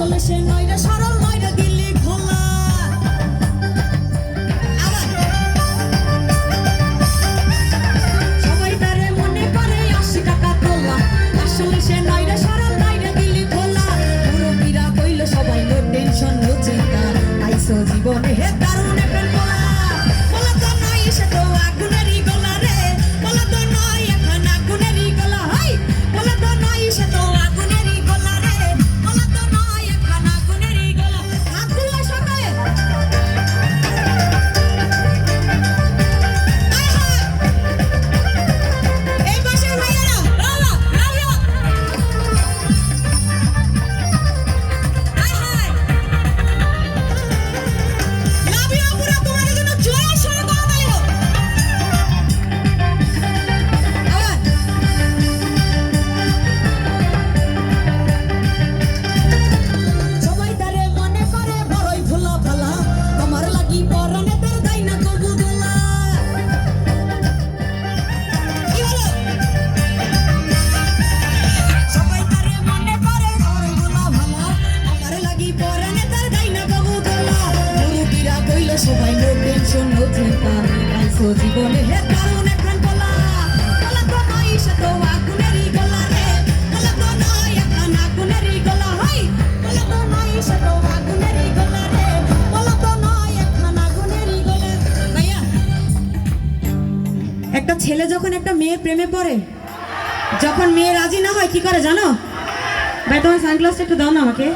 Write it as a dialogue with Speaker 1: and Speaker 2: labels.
Speaker 1: আসলে সে নয় রে সরল নয় রে দিল্লি খোলা সবাই তারে মনে করে 80 টাকা তোলা আসলে সে নয় রে সরল নয় রে দিল্লি খোলা মুরব্বিরা কইল সবাই নো টেনশন নো চিন্তা আইসো জীবনে হে দারুণ একটা পোলা পোলা তো নয় সে তো আগুনেরই গলা রে পোলা তো নয় এখন আগুনেরই গলা হাই পোলা তো নয় সে তো আগুনেরই গলা রে পোলা তো নয় এখন আগুনেরই গলা আগুলা সকালে এই পাশে ভাইয়ারা রালা রালা হাই হাই লাভ ইউ পুরো তোমাদের জন্য জোরে সরে দাও তাইলো আবার সবাই তারে মনে করে বড়ই ভোলা ভালা আমার লাগি পরানে তার দাই না কবু দোলা কি হলো সবাই তারে মনে করে বড়ই ভোলা ভালা আমার লাগি পরানে তার দাই না কবু দোলা মুরব্বিরা কইল সবাই নো টেনশন নো চিন্তা আইসো জীবনে হে দারুণ এখন পোলা পোলা তো নয় সে তো আগুনেরই গলা রে পোলা তো নয় এখন আগুনেরই গলা হাই পোলা তো নয় সে তো আগুনেরই গলা রে পোলা তো নয় এখন আগুনেরই গলা ভাইয়া একটা ছেলে যখন একটা মেয়ের প্রেমে পড়ে যখন মেয়ে রাজি না হয় কি করে জানো ভাই তোমার সানগ্লাসটা একটু দাও না আমাকে